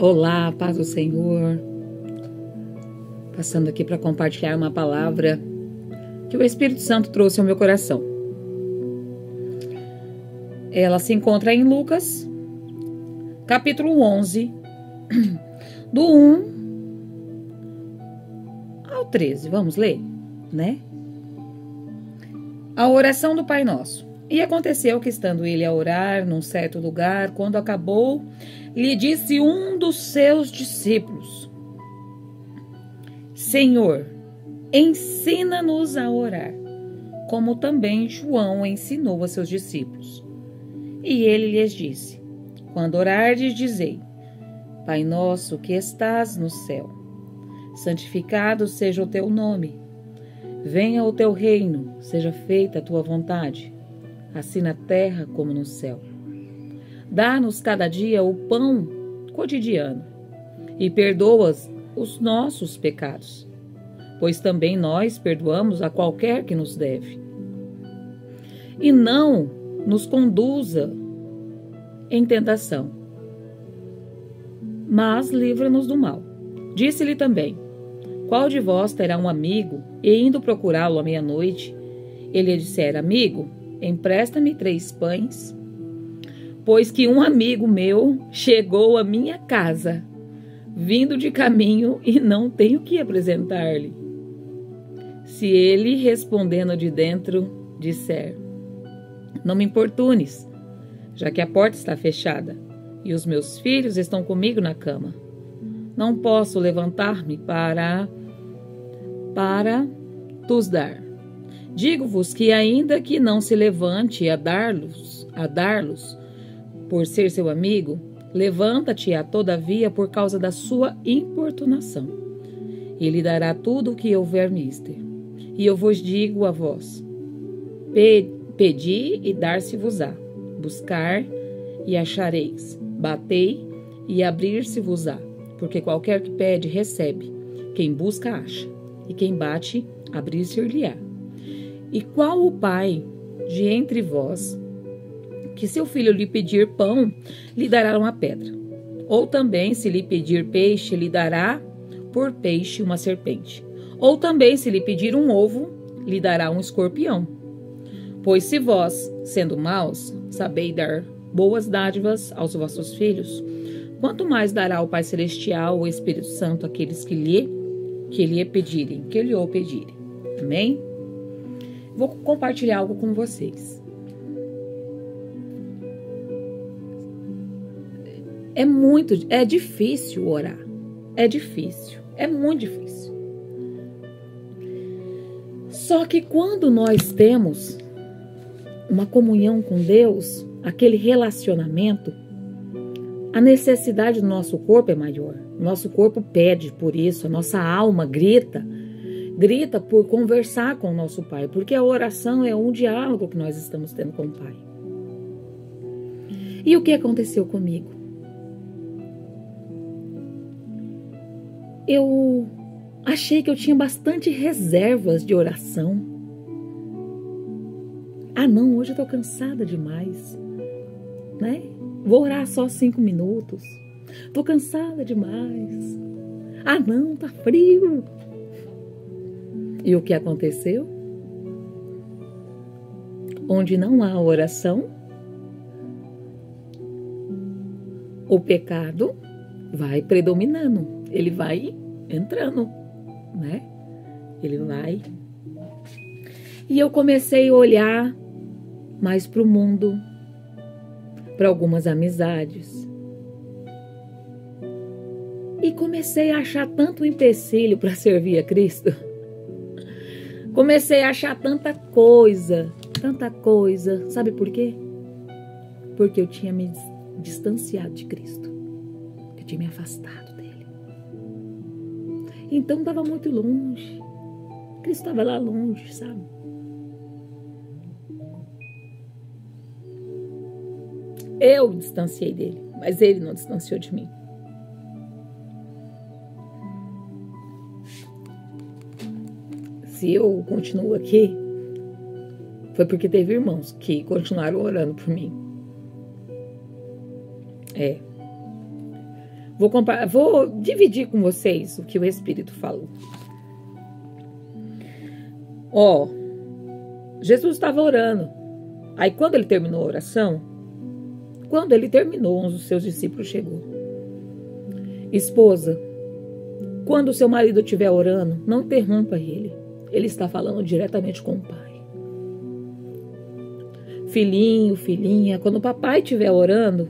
Olá, paz do Senhor. Passando aqui para compartilhar uma palavra que o Espírito Santo trouxe ao meu coração. Ela se encontra em Lucas, capítulo 11, do 1 ao 13. Vamos ler, né? A oração do Pai Nosso. E aconteceu que, estando ele a orar num certo lugar, quando acabou, lhe disse um dos seus discípulos: Senhor, ensina-nos a orar, como também João ensinou a seus discípulos. E ele lhes disse: Quando orardes, dizei: Pai nosso que estás no céu, santificado seja o teu nome. Venha o teu reino, seja feita a tua vontade, assim na terra como no céu. Dá-nos cada dia o pão cotidiano e perdoa os nossos pecados, pois também nós perdoamos a qualquer que nos deve. E não nos conduza em tentação, mas livra-nos do mal. Disse-lhe também: Qual de vós terá um amigo, e indo procurá-lo à meia-noite, ele lhe disser: Amigo, empresta-me 3 pães, pois que um amigo meu chegou à minha casa, vindo de caminho, e não tenho que apresentar-lhe. Se ele, respondendo de dentro, disser: Não me importunes, já que a porta está fechada, e os meus filhos estão comigo na cama, não posso levantar-me para tos dar. Digo-vos que, ainda que não se levante a dar-los, por ser seu amigo, levanta-te todavia por causa da sua importunação. E lhe dará tudo o que houver mister. E eu vos digo a vós: pedi e dar-se-vos-á, buscar e achareis, batei e abrir-se-vos-á, porque qualquer que pede, recebe, quem busca, acha, e quem bate, abrir-se-lhe-á. E qual o pai de entre vós, que seu filho lhe pedir pão, lhe dará uma pedra? Ou também, se lhe pedir peixe, lhe dará por peixe uma serpente? Ou também, se lhe pedir um ovo, lhe dará um escorpião? Pois se vós, sendo maus, sabeis dar boas dádivas aos vossos filhos, quanto mais dará o Pai Celestial, o Espírito Santo, àqueles que lhe o pedirem. Amém? Vou compartilhar algo com vocês. É difícil orar. É difícil. É muito difícil. Só que quando nós temos uma comunhão com Deus, aquele relacionamento, a necessidade do nosso corpo é maior. Nosso corpo pede por isso, a nossa alma grita por conversar com o nosso Pai, porque a oração é um diálogo que nós estamos tendo com o Pai. E o que aconteceu comigo? Eu achei que eu tinha bastante reservas de oração. Não, hoje eu tô cansada demais, né? Vou orar só 5 minutos. Tô cansada demais. Não, tá frio. E o que aconteceu? Onde não há oração, o pecado vai predominando. Ele vai entrando, né? Ele vai. E eu comecei a olhar mais para o mundo, para algumas amizades. E comecei a achar tanto empecilho para servir a Cristo. Comecei a achar tanta coisa. Sabe por quê? Porque eu tinha me distanciado de Cristo. Eu tinha me afastado dele. Então estava muito longe. Cristo estava lá longe, sabe? Eu me distanciei dele, mas ele não distanciou de mim. Se eu continuo aqui, foi porque teve irmãos que continuaram orando por mim. Vou dividir com vocês o que o Espírito falou. Jesus estava orando. Aí quando ele terminou a oração, um dos seus discípulos chegou. Esposa, quando o seu marido estiver orando, não interrompa ele. Ele está falando diretamente com o Pai. Filhinho, filhinha, quando o papai estiver orando,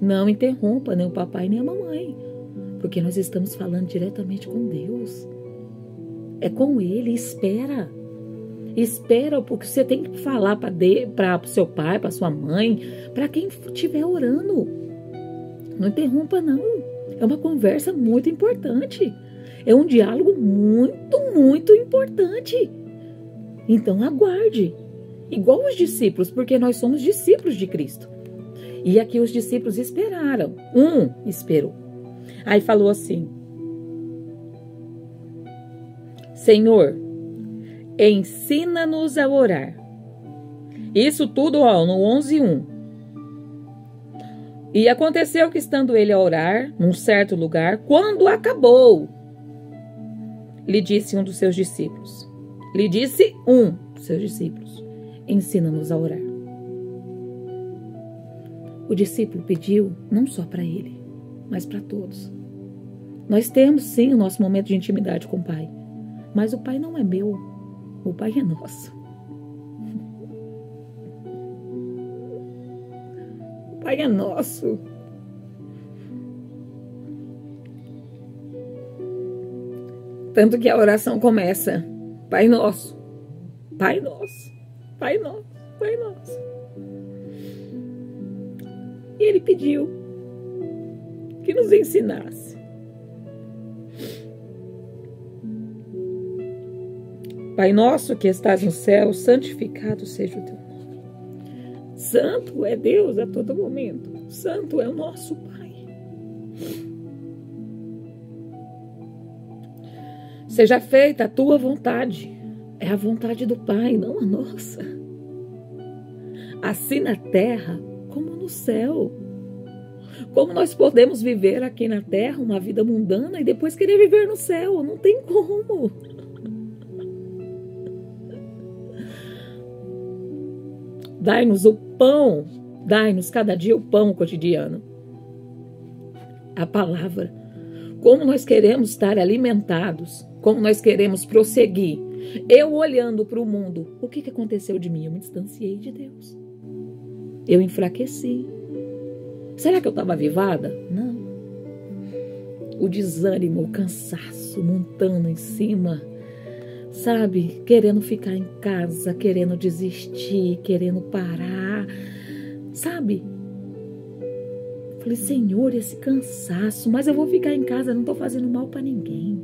não interrompa nem o papai nem a mamãe. Porque nós estamos falando diretamente com Deus. É com Ele, espera. Espera, porque você tem que falar para o seu pai, para sua mãe, para quem estiver orando. Não interrompa, não. É uma conversa muito importante. É um diálogo muito, muito importante. Então aguarde. Igual os discípulos, porque nós somos discípulos de Cristo. E aqui os discípulos esperaram. Esperou. Aí falou assim: Senhor, ensina-nos a orar. Isso tudo, no 11:1. E aconteceu que, estando ele a orar, num certo lugar, quando acabou, lhe disse um dos seus discípulos. Ensina-nos a orar. O discípulo pediu não só para ele, mas para todos. Nós temos, sim, o nosso momento de intimidade com o Pai. Mas o Pai não é meu. O Pai é nosso. O Pai é nosso. Tanto que a oração começa: Pai nosso, Pai nosso, Pai nosso, Pai nosso. E ele pediu que nos ensinasse. Pai nosso que estás no céu, santificado seja o teu nome. Santo é Deus a todo momento. Santo é o nosso Pai. Seja feita a tua vontade. É a vontade do Pai, não a nossa. Assim na terra como no céu. Como nós podemos viver aqui na terra uma vida mundana e depois querer viver no céu? Não tem como. Dai-nos o pão, dai-nos cada dia o pão cotidiano. A palavra. Como nós queremos estar alimentados, como nós queremos prosseguir. Eu olhando para o mundo, o que aconteceu de mim? Eu me distanciei de Deus. Eu enfraqueci. Será que eu estava avivada? Não. O desânimo, o cansaço montando em cima. Sabe, querendo ficar em casa, querendo desistir, querendo parar, sabe? Falei, Senhor, esse cansaço, mas eu vou ficar em casa, não estou fazendo mal para ninguém.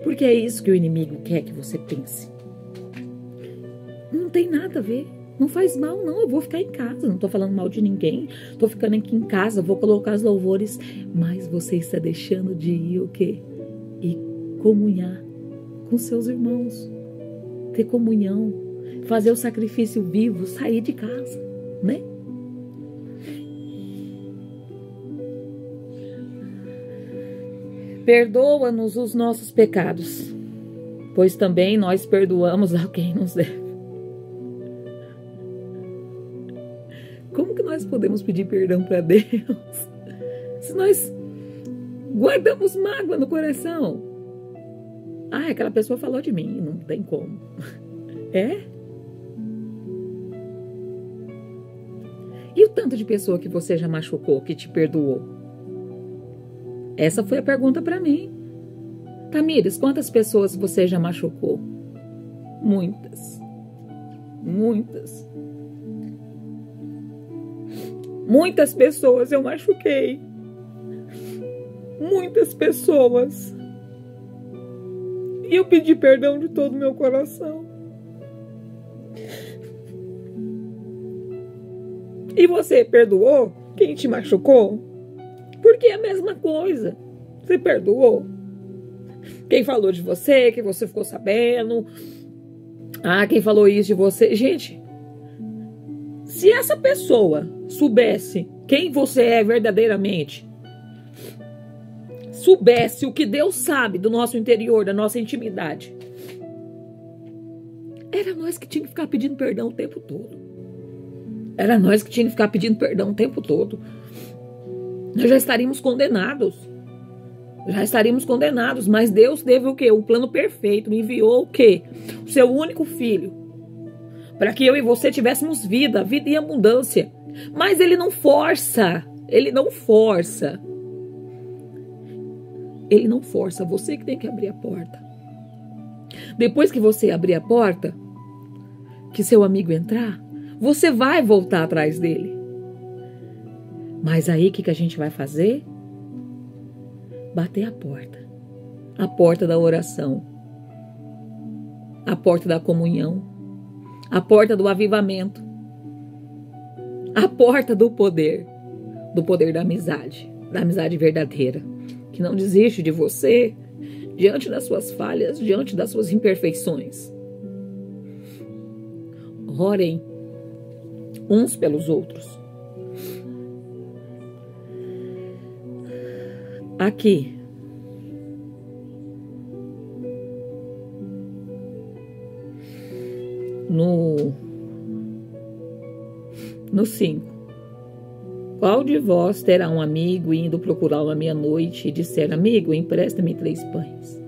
Porque é isso que o inimigo quer que você pense. Não tem nada a ver, não faz mal não, eu vou ficar em casa, não estou falando mal de ninguém, estou ficando aqui em casa, vou colocar os louvores, mas você está deixando de ir o quê? E comunhar com seus irmãos, ter comunhão, fazer o sacrifício vivo, sair de casa, né? Perdoa-nos os nossos pecados, pois também nós perdoamos a quem nos deve. Como que nós podemos pedir perdão para Deus se nós guardamos mágoa no coração? Aquela pessoa falou de mim, não tem como. É? E o tanto de pessoa que você já machucou, que te perdoou? Essa foi a pergunta para mim. Tamires, quantas pessoas você já machucou? Muitas. Muitas. Muitas pessoas eu machuquei. Muitas pessoas. E eu pedi perdão de todo o meu coração. E você perdoou quem te machucou? Porque é a mesma coisa. Você perdoou? Quem falou de você, que você ficou sabendo? Quem falou isso de você? Gente, se essa pessoa soubesse quem você é verdadeiramente, soubesse o que Deus sabe do nosso interior, da nossa intimidade, era nós que tínhamos que ficar pedindo perdão o tempo todo. Era nós que tínhamos que ficar pedindo perdão o tempo todo. Nós já estaríamos condenados. Já estaríamos condenados. Mas Deus teve o quê? Um plano perfeito. Me enviou o quê? O seu único filho. Para que eu e você tivéssemos vida em abundância. Mas Ele não força. Ele não força. Ele não força. Você que tem que abrir a porta. Depois que você abrir a porta, que seu amigo entrar, você vai voltar atrás dele. Mas aí o que a gente vai fazer? Bater a porta. A porta da oração. A porta da comunhão. A porta do avivamento. A porta do poder. Do poder da amizade. Da amizade verdadeira. Que não desiste de você diante das suas falhas, diante das suas imperfeições. Orem uns pelos outros. Aqui, no 5. Qual de vós terá um amigo indo procurá-lo à meia-noite e disser: amigo, empresta-me 3 pães?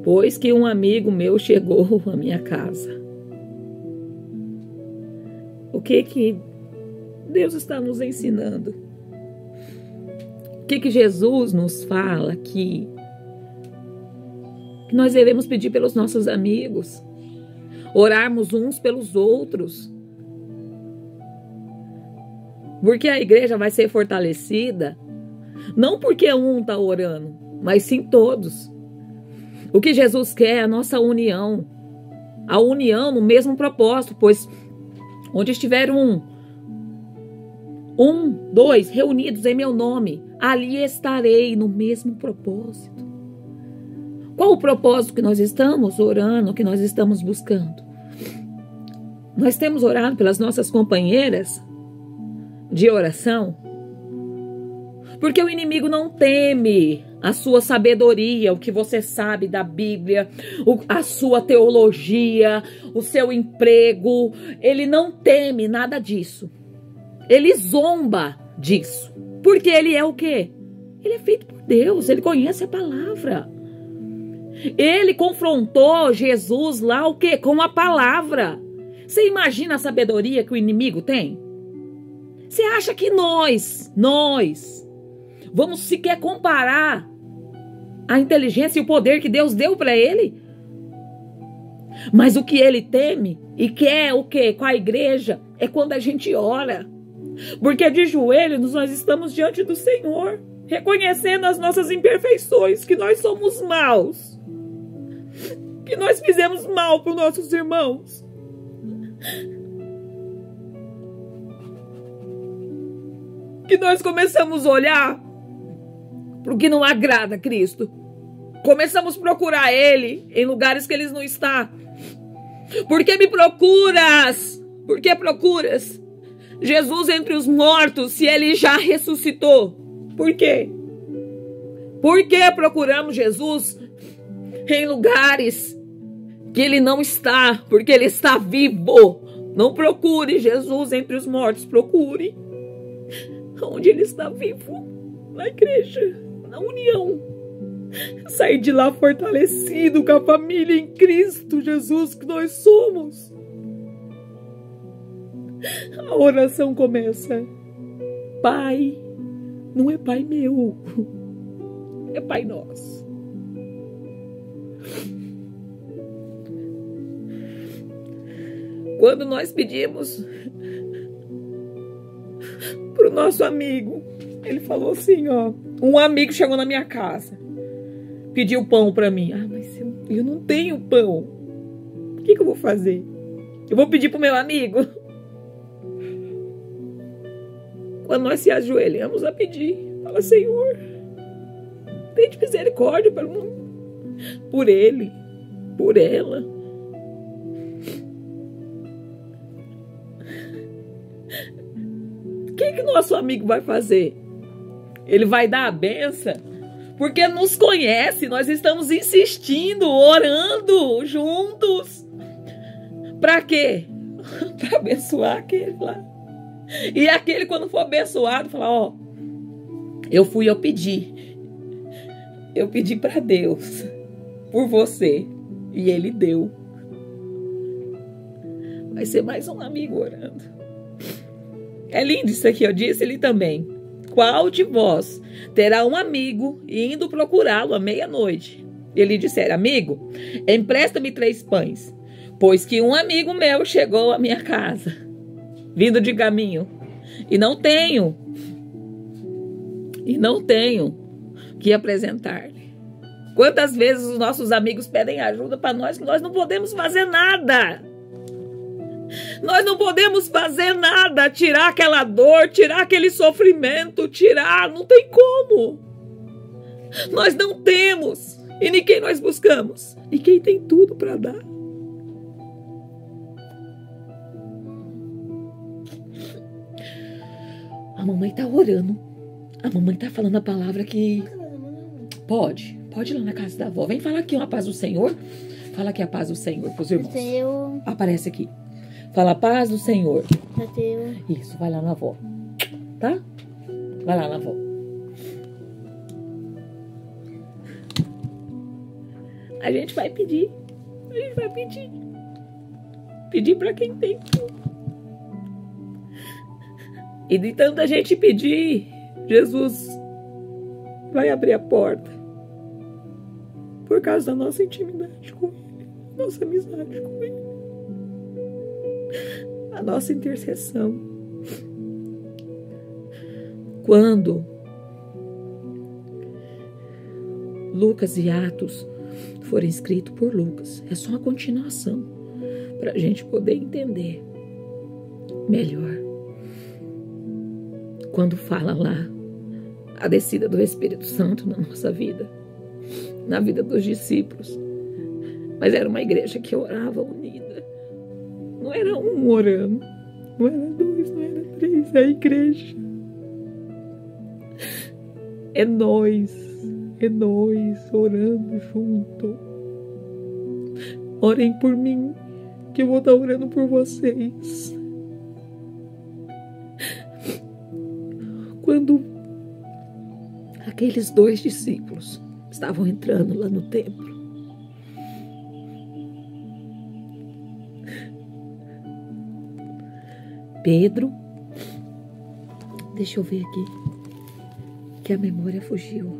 Pois que um amigo meu chegou à minha casa. O que Deus está nos ensinando? O que Jesus nos fala aqui? Que nós devemos pedir pelos nossos amigos. Orarmos uns pelos outros. Porque a igreja vai ser fortalecida, não porque um está orando, mas sim todos. O que Jesus quer é a nossa união. A união no mesmo propósito, pois onde estiver dois reunidos em meu nome, ali estarei no mesmo propósito. Qual o propósito que nós estamos orando, que nós estamos buscando? Nós temos orado pelas nossas companheiras de oração, porque o inimigo não teme a sua sabedoria, o que você sabe da Bíblia, a sua teologia, o seu emprego. Ele não teme nada disso. Ele zomba disso. Porque ele é o quê? Ele é feito por Deus, ele conhece a palavra. Ele confrontou Jesus lá o quê? Com a palavra. Você imagina a sabedoria que o inimigo tem? Você acha que nós vamos sequer comparar a inteligência e o poder que Deus deu para ele? Mas o que ele teme e quer o quê? Com a igreja é quando a gente ora. Porque de joelhos nós estamos diante do Senhor, reconhecendo as nossas imperfeições, que nós somos maus, que nós fizemos mal para os nossos irmãos. Que nós começamos a olhar para o que não agrada a Cristo. Começamos a procurar Ele em lugares que Ele não está. Por que me procuras? Por que procuras Jesus entre os mortos se Ele já ressuscitou? Por quê? Por que procuramos Jesus em lugares que Ele não está? Porque Ele está vivo. Não procure Jesus entre os mortos. Procure onde Ele está vivo. Na igreja, na união. Sair de lá fortalecido com a família em Cristo Jesus que nós somos. A oração começa: Pai, não é Pai meu, é Pai nosso. Quando nós pedimos pro nosso amigo, ele falou assim, ó, um amigo chegou na minha casa, pediu pão para mim. Ah, mas eu não tenho pão. O que eu vou fazer? Eu vou pedir pro meu amigo? Quando nós se ajoelhamos a pedir, fala: Senhor, tem misericórdia por ele, por ela. O que nosso amigo vai fazer Ele vai dar a benção porque nos conhece. Nós estamos insistindo, orando juntos. Para quê? Para abençoar aquele lá. E aquele, quando for abençoado, falar: ó, eu pedi. Eu pedi para Deus por você e Ele deu. Vai ser mais um amigo orando. É lindo isso aqui, eu disse ele também. Qual de vós terá um amigo indo procurá-lo à meia-noite? Ele disser: amigo, empresta-me 3 pães, pois que um amigo meu chegou à minha casa, vindo de caminho, e não tenho que apresentar-lhe. Quantas vezes os nossos amigos pedem ajuda para nós que nós não podemos fazer nada? Nós não podemos fazer nada, tirar aquela dor, tirar aquele sofrimento, não tem como. Nós não temos. E nem quem nós buscamos? E quem tem tudo para dar. A mamãe tá orando. A mamãe tá falando a palavra que... Pode ir lá na casa da avó. Vem falar aqui uma paz do Senhor. Fala aqui a paz do Senhor pros irmãos. Aparece aqui. Fala a paz do Senhor. Isso, vai lá na avó. Tá? Vai lá na avó. A gente vai pedir. Pedir para quem tem tudo. E de tanta gente pedir, Jesus vai abrir a porta. Por causa da nossa intimidade com Ele. Nossa amizade com Ele. A nossa intercessão. Quando Lucas e Atos forem escritos por Lucas, é só uma continuação para a gente poder entender melhor. Quando fala lá a descida do Espírito Santo na nossa vida, na vida dos discípulos, mas era uma igreja que orava unida. Não era um orando, não era 2, não era 3, é a igreja. É nós orando junto. Orem por mim, que eu vou estar orando por vocês. Quando aqueles 2 discípulos estavam entrando lá no templo, Pedro, deixa eu ver aqui, que a memória fugiu.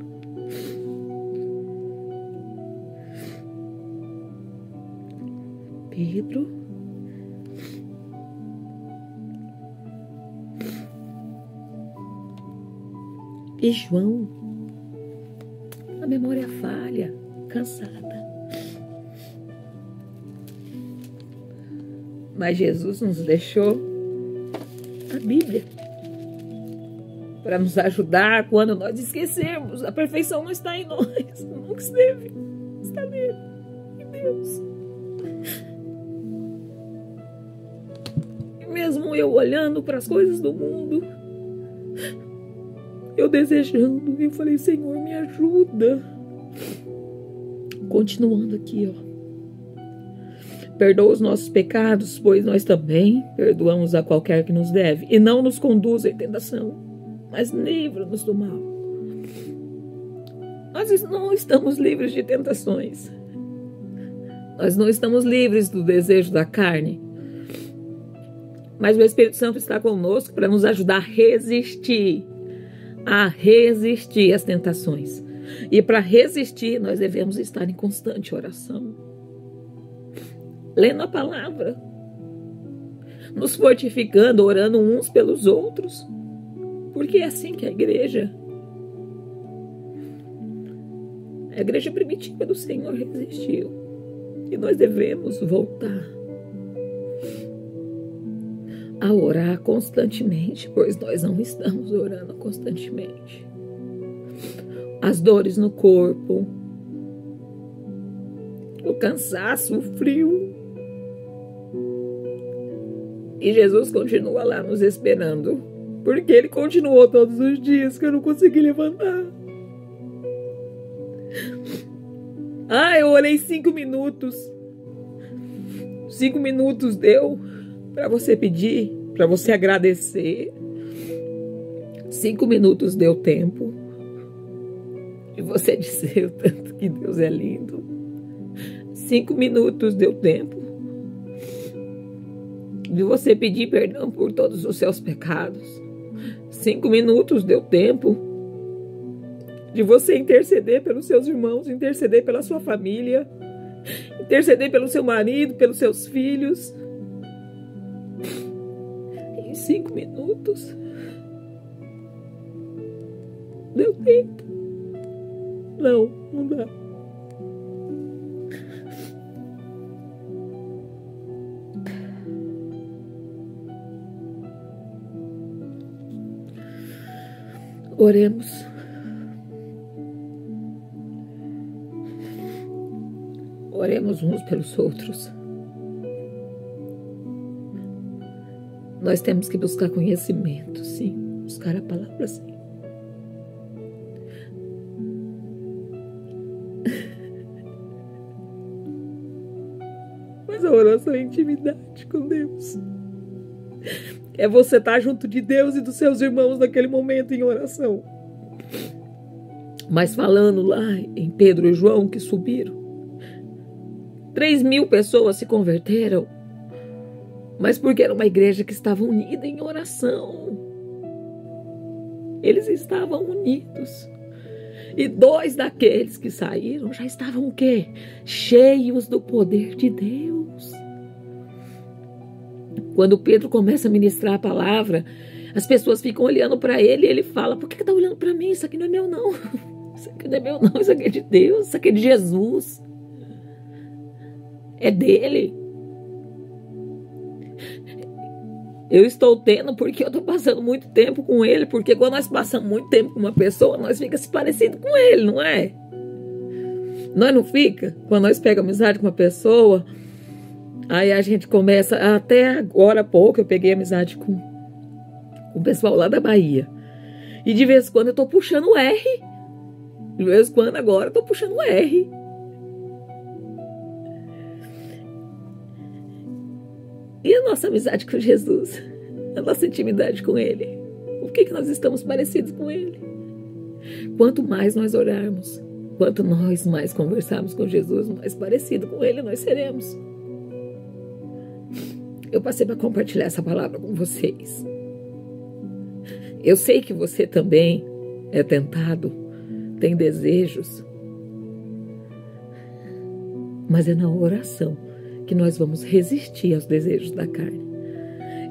Pedro, e João, a memória falha, cansada. Mas Jesus nos deixou a Bíblia para nos ajudar quando nós esquecermos. A perfeição não está em nós, nunca esteve, está nele, em Deus. E mesmo eu olhando para as coisas do mundo, eu desejando, eu falei: Senhor, me ajuda. Continuando aqui, ó. Perdoa os nossos pecados, pois nós também perdoamos a qualquer que nos deve. E não nos conduza em tentação, mas livra-nos do mal. Nós não estamos livres de tentações. Nós não estamos livres do desejo da carne. Mas o Espírito Santo está conosco para nos ajudar a resistir às tentações. E para resistir, nós devemos estar em constante oração. Lendo a palavra, nos fortificando, orando uns pelos outros, porque é assim que a igreja primitiva do Senhor resistiu, e nós devemos voltar a orar constantemente, pois nós não estamos orando constantemente. As dores no corpo, o cansaço, o frio. E Jesus continua lá nos esperando Porque ele continuou todos os dias que eu não consegui levantar. Eu orei 5 minutos. 5 minutos deu para você pedir, para você agradecer. 5 minutos deu tempo de você dizer o tanto que Deus é lindo. 5 minutos deu tempo de você pedir perdão por todos os seus pecados. 5 minutos deu tempo de você interceder pelos seus irmãos, interceder pela sua família, interceder pelo seu marido, pelos seus filhos. Em 5 minutos deu tempo. Não dá. Oremos. Oremos uns pelos outros. Nós temos que buscar conhecimento, sim. Buscar a palavra, sim. Mas a oração é intimidade com Deus. É você estar junto de Deus e dos seus irmãos naquele momento em oração. Mas falando lá em Pedro e João que subiram, 3.000 pessoas se converteram, mas porque era uma igreja que estava unida em oração. Eles estavam unidos. E 2 daqueles que saíram já estavam o quê? Cheios do poder de Deus. Quando Pedro começa a ministrar a palavra, as pessoas ficam olhando para ele e ele fala: por que está olhando para mim? Isso aqui não é meu, não. Isso aqui não é meu, não. Isso aqui é de Deus. Isso aqui é de Jesus. É dele. Eu estou tendo porque eu estou passando muito tempo com ele. Porque quando nós passamos muito tempo com uma pessoa, nós fica se parecido com ele, não é? Nós não fica? Quando nós pegamos amizade com uma pessoa, aí a gente começa, até agora há pouco eu peguei amizade com o pessoal lá da Bahia. E de vez em quando eu tô puxando o R. De vez em quando agora eu tô puxando o R. E a nossa amizade com Jesus? A nossa intimidade com Ele? Por que nós estamos parecidos com Ele? Quanto mais nós orarmos, quanto nós mais conversarmos com Jesus, mais parecido com Ele nós seremos. Eu passei para compartilhar essa palavra com vocês. Eu sei que você também é tentado, tem desejos, mas é na oração que nós vamos resistir aos desejos da carne.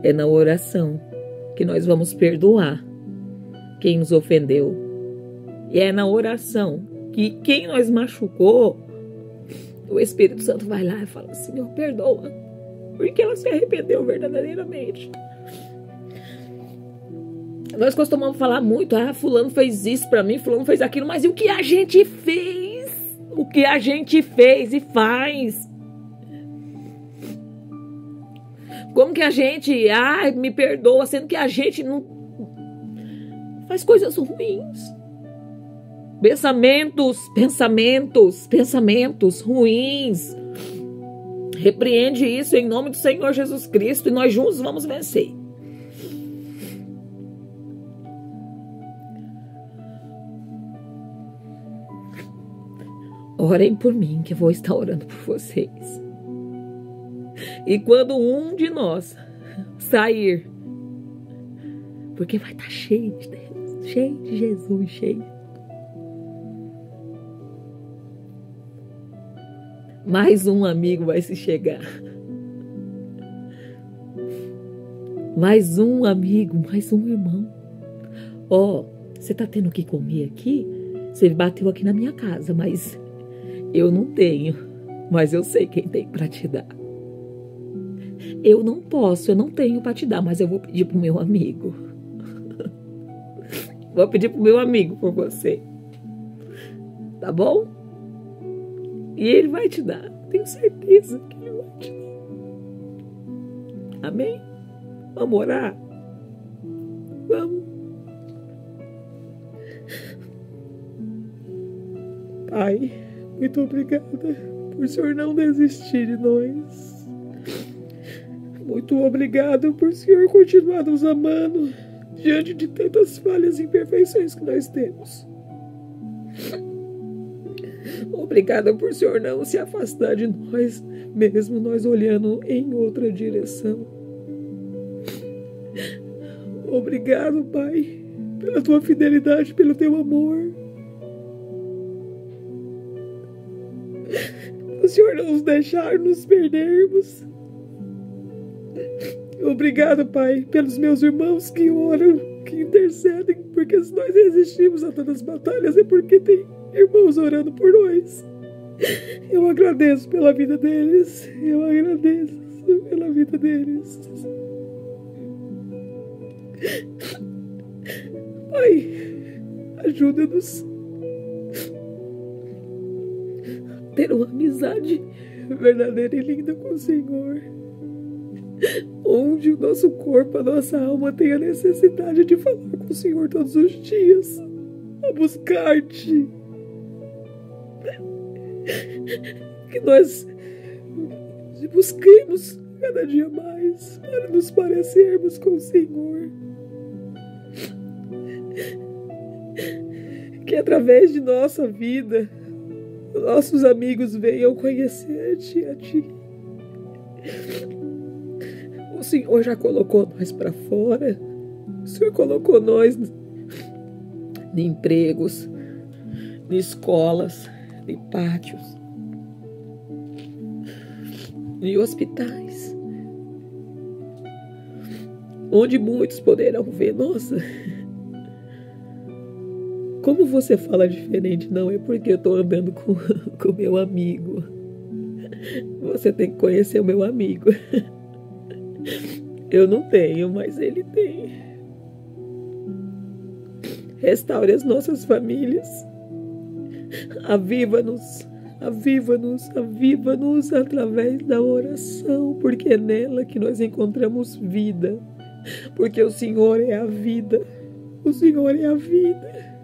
É na oração que nós vamos perdoar quem nos ofendeu. E é na oração que quem nós machucou, o Espírito Santo vai lá e fala: Senhor, perdoa, porque ela se arrependeu verdadeiramente. Nós costumamos falar muito: fulano fez isso pra mim, fulano fez aquilo, mas e o que a gente fez? O que a gente fez e faz? Como que a gente, me perdoa, sendo que a gente não faz coisas ruins. Pensamentos ruins. Repreende isso em nome do Senhor Jesus Cristo e nós juntos vamos vencer. Orem por mim, que eu vou estar orando por vocês. E quando um de nós sair, porque vai estar cheio de Deus, cheio de Jesus, cheio. Mais um amigo vai se chegar. Mais um amigo, mais um irmão. Você está tendo o que comer aqui? Você bateu aqui na minha casa, mas eu não tenho. Mas eu sei quem tem para te dar. Eu não tenho para te dar, mas eu vou pedir pro meu amigo. Vou pedir pro meu amigo por você. Tá bom? E ele vai te dar. Tenho certeza que ele vai te dar. Amém? Vamos orar? Vamos. Pai, muito obrigada por o Senhor não desistir de nós. Muito obrigado por o Senhor continuar nos amando diante de tantas falhas e imperfeições que nós temos. Obrigada por o Senhor não se afastar de nós, mesmo nós olhando em outra direção. Obrigado, Pai, pela tua fidelidade, pelo teu amor. O Senhor não nos deixar nos perdermos. Obrigado, Pai, pelos meus irmãos que oram, que intercedem, porque se nós resistimos a tantas batalhas é porque tem irmãos orando por nós. Eu agradeço pela vida deles. Eu agradeço pela vida deles. Pai, ajuda-nos a ter uma amizade verdadeira e linda com o Senhor, onde o nosso corpo, a nossa alma tem a necessidade de falar com o Senhor todos os dias, a buscar-te. Que nós busquemos cada dia mais para nos parecermos com o Senhor. Que através de nossa vida, nossos amigos venham conhecer-te a ti. O Senhor já colocou nós para fora. O Senhor colocou nós em empregos, em escolas, em pátios, em hospitais, onde muitos poderão ver, nossa, como você fala diferente. Não é porque eu estou andando com meu amigo. Você tem que conhecer o meu amigo. Eu não tenho, mas ele tem. Restaure as nossas famílias. Aviva-nos, aviva-nos, aviva-nos através da oração, porque é nela que nós encontramos vida, porque o Senhor é a vida, o Senhor é a vida.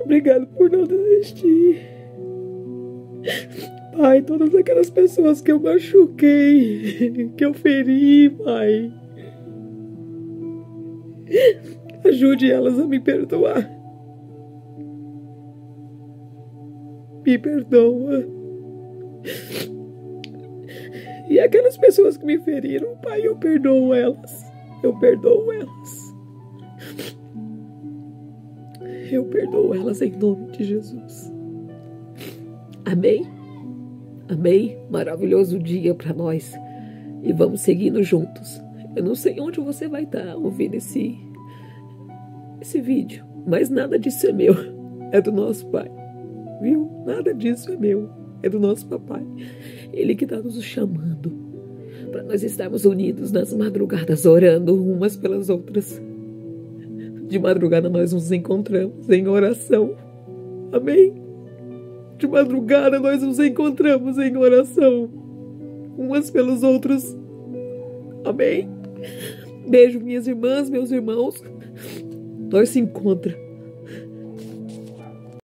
Obrigado por não desistir. Pai, todas aquelas pessoas que eu machuquei, que eu feri, Pai, ajude elas a me perdoar. Me perdoa. E aquelas pessoas que me feriram, Pai, eu perdoo elas. Eu perdoo elas. Eu perdoo elas em nome de Jesus. Amém? Amém? Maravilhoso dia para nós. E vamos seguindo juntos. Eu não sei onde você vai estar ouvindo esse vídeo, mas nada disso é meu. É do nosso Pai. Viu? Nada disso é meu. É do nosso Papai. Ele que está nos chamando para nós estarmos unidos nas madrugadas, orando umas pelas outras. De madrugada nós nos encontramos em oração. Amém? De madrugada nós nos encontramos em oração, umas pelos outros. Amém? Beijo, minhas irmãs, meus irmãos. Nós se encontramos